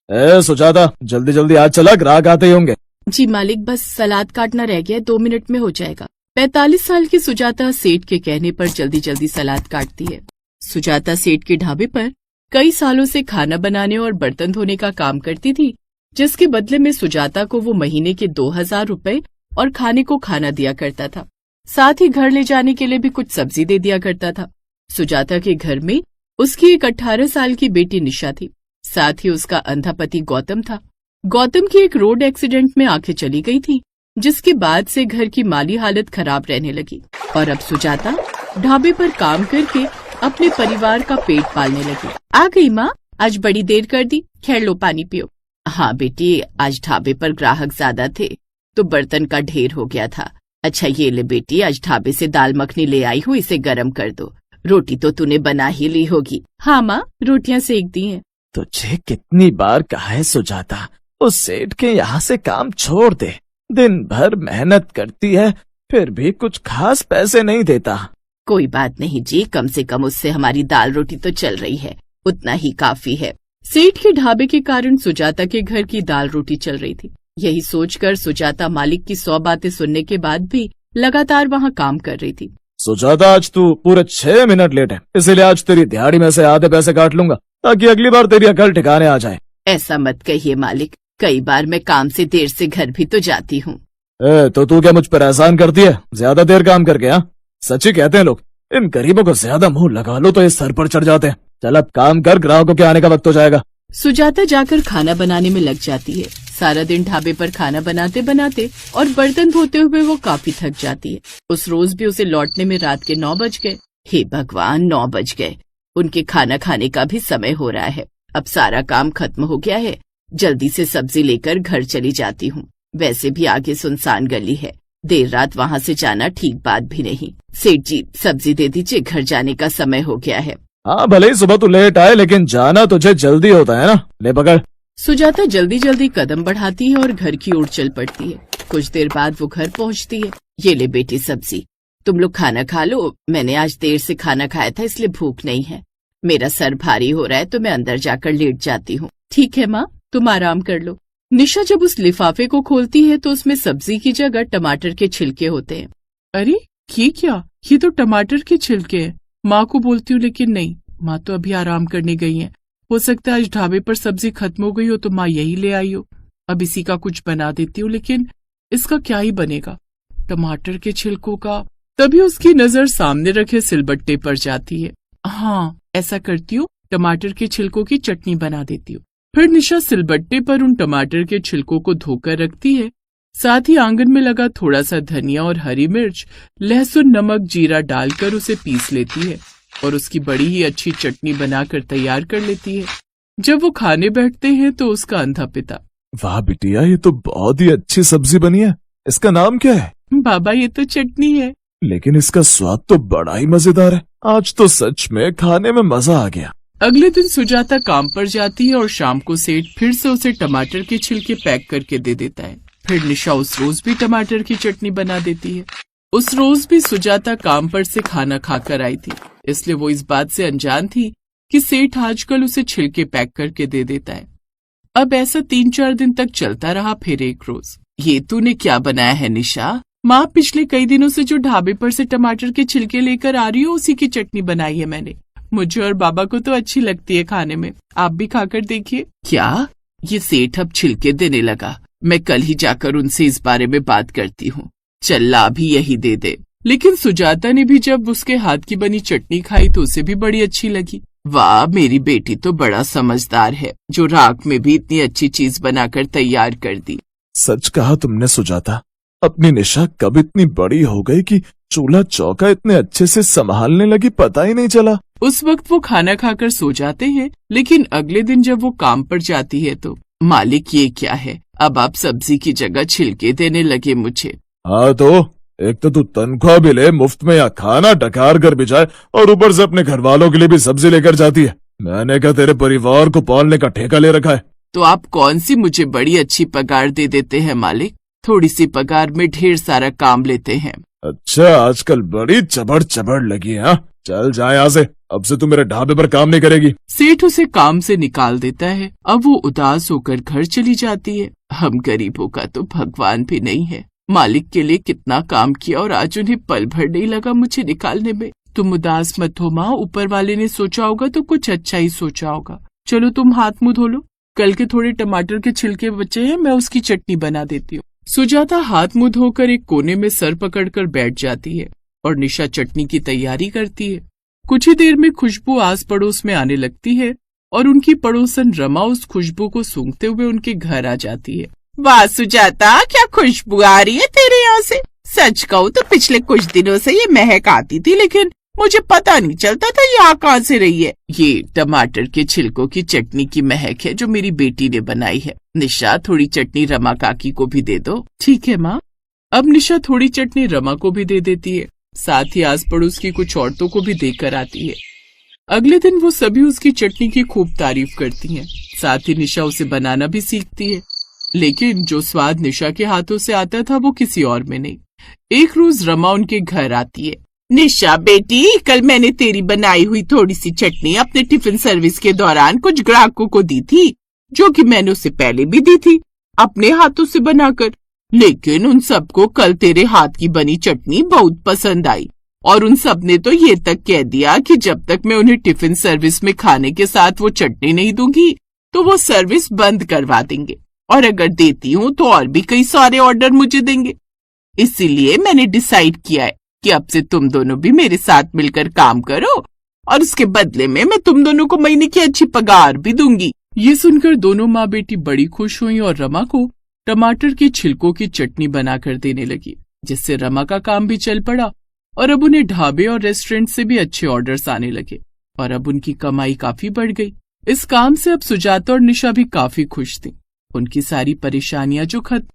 सुजाता, जल्दी जल्दी आज चला, ग्राहक आते ही होंगे। जी मालिक, बस सलाद काटना रह गया, 2 मिनट में हो जाएगा। 45 साल की सुजाता सेठ के कहने पर जल्दी जल्दी सलाद काटती है। सुजाता सेठ के ढाबे पर कई सालों से खाना बनाने और बर्तन धोने का काम करती थी, जिसके बदले में सुजाता को वो महीने के 2000 रुपए और खाने को खाना दिया करता था। साथ ही घर ले जाने के लिए भी कुछ सब्जी दे दिया करता था। सुजाता के घर में उसकी एक 18 साल की बेटी निशा थी। साथ ही उसका अंधा पति गौतम था। गौतम की एक रोड एक्सीडेंट में आंखें चली गई थी, जिसके बाद से घर की माली हालत खराब रहने लगी और अब सुजाता ढाबे पर काम करके अपने परिवार का पेट पालने लगी। आ गई माँ, आज बड़ी देर कर दी, खैर लो पानी पियो। हाँ बेटी, आज ढाबे पर ग्राहक ज्यादा थे तो बर्तन का ढेर हो गया था। अच्छा ये ले बेटी, आज ढाबे से दाल मखनी ले आई हूँ, इसे गर्म कर दो। रोटी तो तूने बना ही ली होगी। हाँ माँ, रोटियां सेक दी हैं। तुझे कितनी बार कहा है सुजाता, उस सेठ के यहाँ से काम छोड़ दे। दिन भर मेहनत करती है, फिर भी कुछ खास पैसे नहीं देता। कोई बात नहीं जी, कम से कम उससे हमारी दाल रोटी तो चल रही है, उतना ही काफी है। सेठ के ढाबे के कारण सुजाता के घर की दाल रोटी चल रही थी। यही सोचकर सुजाता मालिक की 100 बातें सुनने के बाद भी लगातार वहाँ काम कर रही थी। सुजाता, आज तू पूरे 6 मिनट लेट है, इसीलिए आज तेरी दिहाड़ी में से आधे पैसे काट लूंगा ताकि अगली बार तेरी अकल ठिकाने आ जाए। ऐसा मत कहिए मालिक, कई बार मैं काम से देर से घर भी तो जाती हूँ। तो तू क्या मुझ पर एहसान करती है ज्यादा देर काम करके? हाँ, सच ही कहते हैं लोग, इन गरीबों को ज्यादा मुंह लगा लो तो ये सर पर चढ़ जाते हैं। चल अब काम कर, ग्राहकों के आने का वक्त हो जाएगा। सुजाता जाकर खाना बनाने में लग जाती है। सारा दिन ढाबे पर खाना बनाते बनाते और बर्तन धोते हुए वो काफी थक जाती है। उस रोज भी उसे लौटने में रात के 9 बज गए। हे भगवान, 9 बज गए। उनके खाना खाने का भी समय हो रहा है। अब सारा काम खत्म हो गया है, जल्दी से सब्जी लेकर घर चली जाती हूँ। वैसे भी आगे सुनसान गली है, देर रात वहाँ से जाना ठीक बात भी नहीं। सेठ जी, सब्जी दे दीजिए, घर जाने का समय हो गया है। हाँ, भले ही सुबह तू लेट आए, लेकिन जाना तुझे जल्दी होता है ना। ले पकड़। सुजाता जल्दी जल्दी कदम बढ़ाती है और घर की ओर चल पड़ती है। कुछ देर बाद वो घर पहुँचती है। ये ले बेटी सब्जी, तुम लोग खाना खा लो। मैंने आज देर से खाना खाया था, इसलिए भूख नहीं है। मेरा सर भारी हो रहा है तो मैं अंदर जाकर लेट जाती हूँ। ठीक है माँ, तुम आराम कर लो। निशा जब उस लिफाफे को खोलती है तो उसमें सब्जी की जगह टमाटर के छिलके होते हैं। अरे ये क्या, ये तो टमाटर के छिलके हैं। माँ को बोलती हूँ लेकिन नहीं, माँ तो अभी आराम करने गई हैं। हो सकता है आज ढाबे पर सब्जी खत्म हो गई हो तो माँ यही ले आई हो। अब इसी का कुछ बना देती हूँ, लेकिन इसका क्या ही बनेगा, टमाटर के छिलकों का। तभी उसकी नजर सामने रखे सिलबट्टे पर जाती है। हाँ, ऐसा करती हूँ, टमाटर के छिलकों की चटनी बना देती हूँ। फिर निशा सिलबट्टे पर उन टमाटर के छिलकों को धोकर रखती है। साथ ही आंगन में लगा थोड़ा सा धनिया और हरी मिर्च, लहसुन, नमक, जीरा डालकर उसे पीस लेती है और उसकी बड़ी ही अच्छी चटनी बनाकर तैयार कर लेती है। जब वो खाने बैठते हैं तो उसका अंधा पिता, वाह बिटिया, ये तो बहुत ही अच्छी सब्जी बनी है। इसका नाम क्या है? बाबा, ये तो चटनी है। लेकिन इसका स्वाद तो बड़ा ही मजेदार है। आज तो सच में खाने में मजा आ गया। अगले दिन सुजाता काम पर जाती है और शाम को सेठ फिर से उसे टमाटर के छिलके पैक करके दे देता है। फिर निशा उस रोज भी टमाटर की चटनी बना देती है। उस रोज भी सुजाता काम पर से खाना खाकर आई थी, इसलिए वो इस बात से अनजान थी कि सेठ आजकल उसे छिलके पैक करके दे देता है। अब ऐसा 3-4 दिन तक चलता रहा। फिर एक रोज, ये तूने क्या बनाया है निशा? माँ, पिछले कई दिनों से जो ढाबे पर से टमाटर के छिलके लेकर आ रही हो, उसी की चटनी बनाई है मैंने। मुझे और बाबा को तो अच्छी लगती है खाने में, आप भी खाकर देखिए। क्या? ये सेठ अब छिलके देने लगा? मैं कल ही जाकर उनसे इस बारे में बात करती हूँ। चल ला भी यही दे दे। लेकिन सुजाता ने भी जब उसके हाथ की बनी चटनी खाई तो उसे भी बड़ी अच्छी लगी। वाह, मेरी बेटी तो बड़ा समझदार है, जो रात में भी इतनी अच्छी चीज बनाकर तैयार कर दी। सच कहा तुमने सुजाता, अपनी निशा कब इतनी बड़ी हो गई कि चूल्हा चौका इतने अच्छे से संभालने लगी, पता ही नहीं चला। उस वक्त वो खाना खाकर सो जाते हैं, लेकिन अगले दिन जब वो काम पर जाती है तो, मालिक ये क्या है, अब आप सब्जी की जगह छिलके देने लगे मुझे। हाँ तो एक तो तू तनख्वाह भी ले मुफ्त में, या खाना डकार कर भी जाए और ऊपर से अपने घर वालों के लिए भी सब्जी लेकर जाती है। मैंने कहा तेरे परिवार को पालने का ठेका ले रखा है। तो आप कौन सी मुझे बड़ी अच्छी पगार दे देते हैं मालिक, थोड़ी सी पगार में ढेर सारा काम लेते हैं। अच्छा, आजकल बड़ी चबड़ चबड़ लगी है। चल जा यहाँ से, अब से तू मेरे ढाबे पर काम नहीं करेगी। सेठ उसे काम से निकाल देता है। अब वो उदास होकर घर चली जाती है। हम गरीबों का तो भगवान भी नहीं है। मालिक के लिए कितना काम किया और आज उन्हें पल भर नहीं लगा मुझे निकालने में। तुम उदास मत हो माँ, ऊपर वाले ने सोचा होगा तो कुछ अच्छा ही सोचा होगा। चलो तुम हाथ मुंह धो लो, कल के थोड़े टमाटर के छिलके बचे हैं, मैं उसकी चटनी बना देती हूँ। सुजाता हाथ मुंह धोकर एक कोने में सर पकड़कर बैठ जाती है और निशा चटनी की तैयारी करती है। कुछ ही देर में खुशबू आस पड़ोस में आने लगती है और उनकी पड़ोसन रमा उस खुशबू को सूंघते हुए उनके घर आ जाती है। वाह सुजाता, क्या खुशबू आ रही है तेरे यहाँ से। सच कहूँ तो पिछले कुछ दिनों से ये महक आती थी, लेकिन मुझे पता नहीं चलता था ये आ कहाँ से रही है। ये टमाटर के छिलकों की चटनी की महक है जो मेरी बेटी ने बनाई है। निशा, थोड़ी चटनी रमा काकी को भी दे दो। ठीक है माँ। अब निशा थोड़ी चटनी रमा को भी दे देती है, साथ ही आस पड़ोस की कुछ औरतों को भी देकर आती है। अगले दिन वो सभी उसकी चटनी की खूब तारीफ करती हैं। साथ ही निशा उसे बनाना भी सीखती है, लेकिन जो स्वाद निशा के हाथों से आता था वो किसी और में नहीं। एक रोज रमा उनके घर आती है। निशा बेटी, कल मैंने तेरी बनाई हुई थोड़ी सी चटनी अपने टिफिन सर्विस के दौरान कुछ ग्राहकों को दी थी, जो कि मैंने उसे पहले भी दी थी अपने हाथों से बनाकर। लेकिन उन सबको कल तेरे हाथ की बनी चटनी बहुत पसंद आई और उन सब ने तो ये तक कह दिया कि जब तक मैं उन्हें टिफिन सर्विस में खाने के साथ वो चटनी नहीं दूंगी तो वो सर्विस बंद करवा देंगे, और अगर देती हूँ तो और भी कई सारे ऑर्डर मुझे देंगे। इसीलिए मैंने डिसाइड किया है कि अब से तुम दोनों भी मेरे साथ मिलकर काम करो और उसके बदले में मैं तुम दोनों को महीने की अच्छी पगार भी दूंगी। ये सुनकर दोनों माँ बेटी बड़ी खुश हुई और रमा को टमाटर के छिलकों की चटनी बनाकर देने लगी, जिससे रमा का काम भी चल पड़ा और अब उन्हें ढाबे और रेस्टोरेंट से भी अच्छे ऑर्डर्स आने लगे और अब उनकी कमाई काफी बढ़ गई। इस काम से अब सुजाता और निशा भी काफी खुश थी। उनकी सारी परेशानियां जो खत्म